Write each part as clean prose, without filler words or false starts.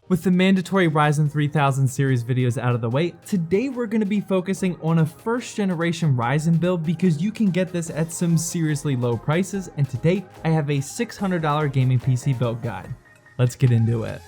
With the mandatory Ryzen 3000 series videos out of the way, today we're going to be focusing on a first generation Ryzen build because you can get this at some seriously low prices, and today I have a $600 gaming PC build guide. Let's get into it.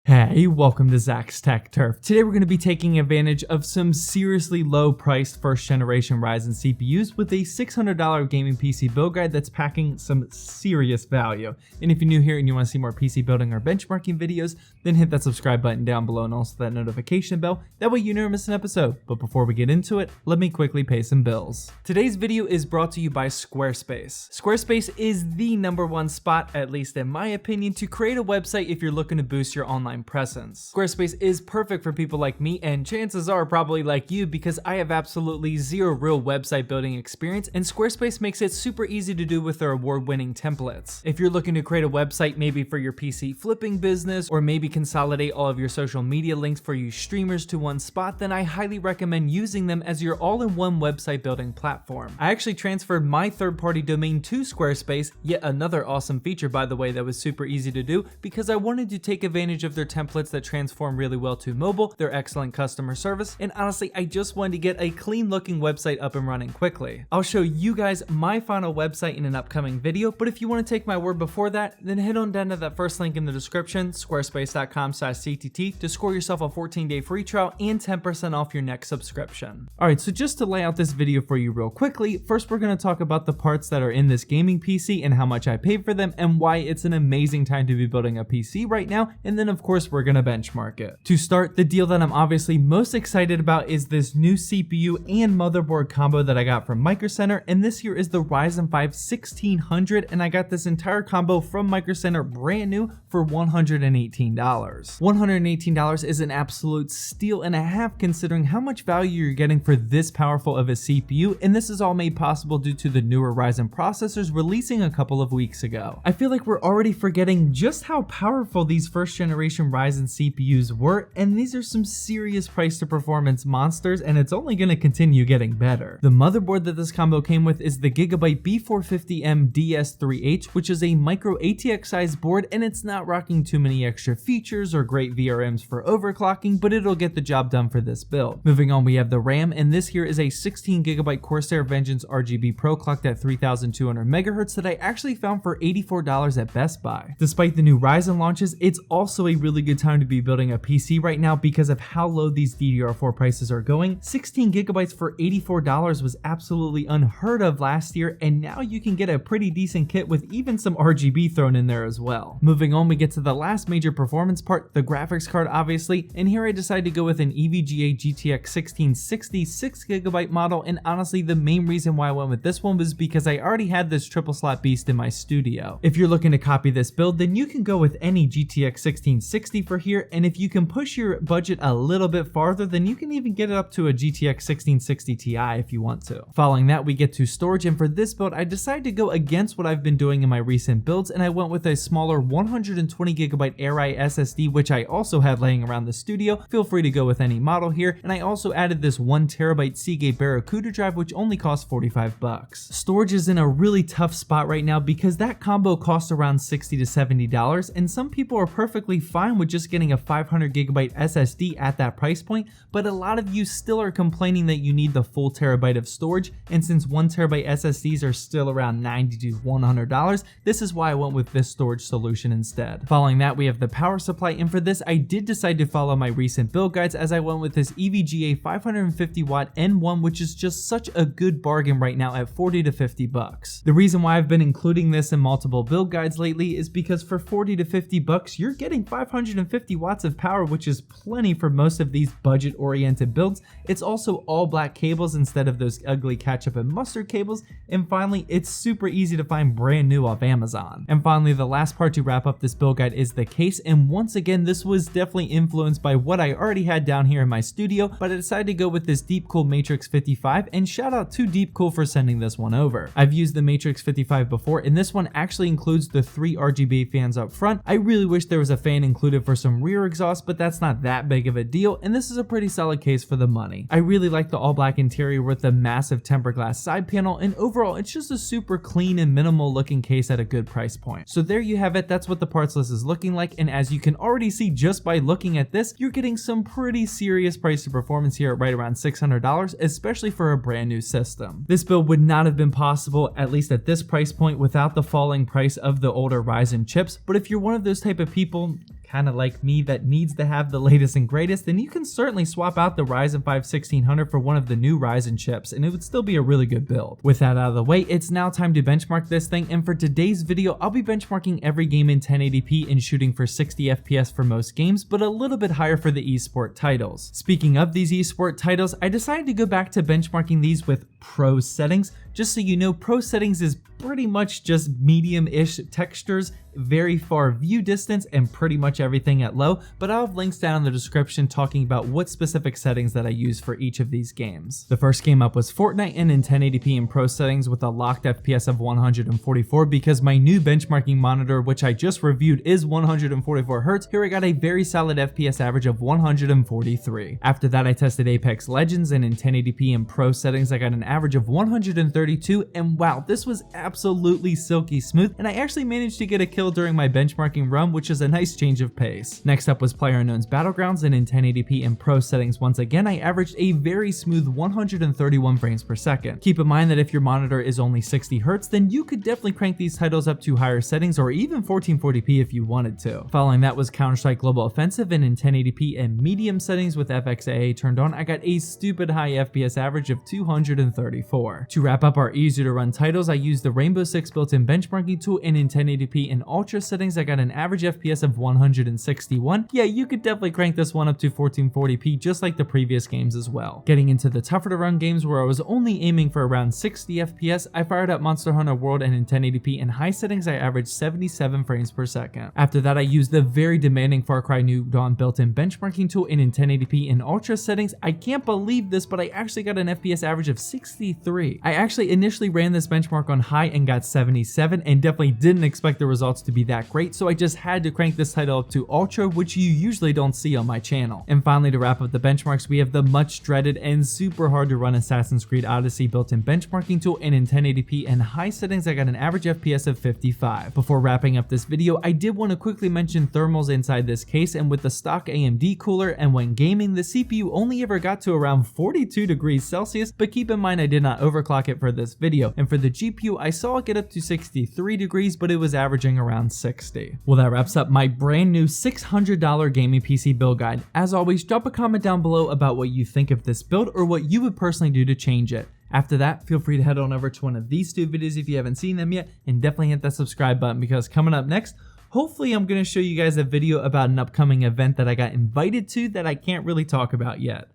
Hey, welcome to Zach's Tech Turf. Today we're going to be taking advantage of some seriously low priced first generation Ryzen CPUs with a $600 gaming PC build guide that's packing some serious value. And if you're new here and you want to see more PC building or benchmarking videos, then hit that subscribe button down below and also that notification bell. That way you never miss an episode. But before we get into it, let me quickly pay some bills. Today's video is brought to you by Squarespace. Squarespace is the #1 spot, at least in my opinion, to create a website if you're looking to boost your online presence. Squarespace is perfect for people like me, and chances are probably like you, because I have absolutely zero real website building experience, and Squarespace makes it super easy to do with their award-winning templates. If you're looking to create a website maybe for your PC flipping business, or maybe consolidate all of your social media links for you streamers to one spot, then I highly recommend using them as your all-in-one website building platform. I actually transferred my third-party domain to Squarespace, yet another awesome feature by the way that was super easy to do, because I wanted to take advantage of their templates that transform really well to mobile, their excellent customer service, and honestly, I just wanted to get a clean looking website up and running quickly. I'll show you guys my final website in an upcoming video, but if you want to take my word before that, then head on down to that first link in the description, squarespace.com/CTT, to score yourself a 14-day free trial and 10% off your next subscription. Alright, so just to lay out this video for you real quickly, first we're going to talk about the parts that are in this gaming PC and how much I paid for them and why it's an amazing time to be building a PC right now, and then of course we're going to benchmark it. To start, the deal that I'm obviously most excited about is this new CPU and motherboard combo that I got from Micro Center, and this here is the Ryzen 5 1600, and I got this entire combo from Micro Center brand new for $118. $118 is an absolute steal and a half considering how much value you're getting for this powerful of a CPU, and this is all made possible due to the newer Ryzen processors releasing a couple of weeks ago. I feel like we're already forgetting just how powerful these first generation Ryzen CPUs were, and these are some serious price to performance monsters, and it's only going to continue getting better. The motherboard that this combo came with is the Gigabyte B450M DS3H, which is a micro ATX size board, and it's not rocking too many extra features or great VRMs for overclocking, but it'll get the job done for this build. Moving on, we have the RAM, and this here is a 16GB Corsair Vengeance RGB Pro clocked at 3200 MHz that I actually found for $84 at Best Buy. Despite the new Ryzen launches, it's also a really good time to be building a PC right now because of how low these DDR4 prices are going. 16GB for $84 was absolutely unheard of last year, and now you can get a pretty decent kit with even some RGB thrown in there as well. Moving on, we get to the last major performance part, the graphics card obviously, and here I decided to go with an EVGA GTX 1660 6GB model, and honestly the main reason why I went with this one was because I already had this triple slot beast in my studio. If you're looking to copy this build, then you can go with any GTX 1660 for here, and if you can push your budget a little bit farther, then you can even get it up to a GTX 1660 Ti if you want to. Following that, we get to storage, and for this build I decided to go against what I've been doing in my recent builds, and I went with a smaller 120GB AirI SSD, which I also had laying around the studio. Feel free to go with any model here, and I also added this 1TB Seagate Barracuda drive, which only costs $45. Storage is in a really tough spot right now because that combo costs around $60 to $70, and some people are perfectly fine with just getting a 500GB SSD at that price point, but a lot of you still are complaining that you need the full terabyte of storage, and since 1TB SSDs are still around $90 to $100, this is why I went with this storage solution instead. Following that, we have the power supply, and for this I did decide to follow my recent build guides as I went with this EVGA 550W N1, which is just such a good bargain right now at $40 to $50. The reason why I've been including this in multiple build guides lately is because for $40 to $50 you're getting 550 watts of power, which is plenty for most of these budget oriented builds. It's also all black cables instead of those ugly ketchup and mustard cables, and finally it's super easy to find brand new off Amazon. And finally, the last part to wrap up this build guide is the case, and once again this was definitely influenced by what I already had down here in my studio, but I decided to go with this Deepcool Matrix 55, and shout out to Deepcool for sending this one over. I've used the Matrix 55 before, and this one actually includes the 3 RGB fans up front. I really wish there was a fan included included for some rear exhaust, but that's not that big of a deal, and this is a pretty solid case for the money. I really like the all black interior with the massive tempered glass side panel, and overall it's just a super clean and minimal looking case at a good price point. So there you have it, that's what the parts list is looking like, and as you can already see just by looking at this, you're getting some pretty serious price to performance here at right around $600, especially for a brand new system. This build would not have been possible, at least at this price point, without the falling price of the older Ryzen chips, but if you're one of those type of people, kind of like me, that needs to have the latest and greatest, then you can certainly swap out the Ryzen 5 1600 for one of the new Ryzen chips, and it would still be a really good build. With that out of the way, it's now time to benchmark this thing, and for today's video, I'll be benchmarking every game in 1080p and shooting for 60 FPS for most games, but a little bit higher for the esport titles. Speaking of these esport titles, I decided to go back to benchmarking these with pro settings. Just so you know, pro settings is pretty much just medium-ish textures, very far view distance, and pretty much everything at low, but I'll have links down in the description talking about what specific settings that I use for each of these games. The first game up was Fortnite, and in 1080p in pro settings with a locked FPS of 144 because my new benchmarking monitor, which I just reviewed, is 144 Hz. Here I got a very solid FPS average of 143. After that, I tested Apex Legends, and in 1080p in pro settings I got an average of 132, and wow, this was absolutely silky smooth, and I actually managed to get a kill during my benchmarking run, which is a nice change of pace. Next up was PlayerUnknown's Battlegrounds, and in 1080p in pro settings once again I averaged a very smooth 131 frames per second. Keep in mind that if your monitor is only 60 Hz, then you could definitely crank these titles up to higher settings or even 1440p if you wanted to. Following that was Counter-Strike Global Offensive, and in 1080p and medium settings with FXAA turned on, I got a stupid high FPS average of 234. To wrap up our easy to run titles, I used the Rainbow Six built-in benchmarking tool, and in 1080p in ultra settings I got an average FPS of 161. Yeah, you could definitely crank this one up to 1440p just like the previous games as well. Getting into the tougher to run games where I was only aiming for around 60 FPS, I fired up Monster Hunter World, and in 1080p in high settings I averaged 77 frames per second. After that, I used the very demanding Far Cry New Dawn built-in benchmarking tool, and in 1080p in ultra settings, I can't believe this, but I actually got an FPS average of 63. I actually initially ran this benchmark on high and got 77, and definitely didn't expect the results to be that great, so I just had to crank this title up to ultra, which you usually don't see on my channel. And finally, to wrap up the benchmarks, we have the much dreaded and super hard to run Assassin's Creed Odyssey built-in benchmarking tool, and in 1080p and high settings I got an average FPS of 55. Before wrapping up this video, I did want to quickly mention thermals inside this case, and with the stock AMD cooler and when gaming, the CPU only ever got to around 42 degrees Celsius, but keep in mind I did not overclock it for this video, and for the GPU I saw it get up to 63 degrees, but it was averaging around 60. Well, that wraps up my brand new $600 gaming PC build guide. As always, drop a comment down below about what you think of this build or what you would personally do to change it. After that, feel free to head on over to one of these two videos if you haven't seen them yet, and definitely hit that subscribe button, because coming up next, hopefully I'm going to show you guys a video about an upcoming event that I got invited to that I can't really talk about yet.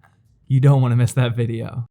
You don't want to miss that video.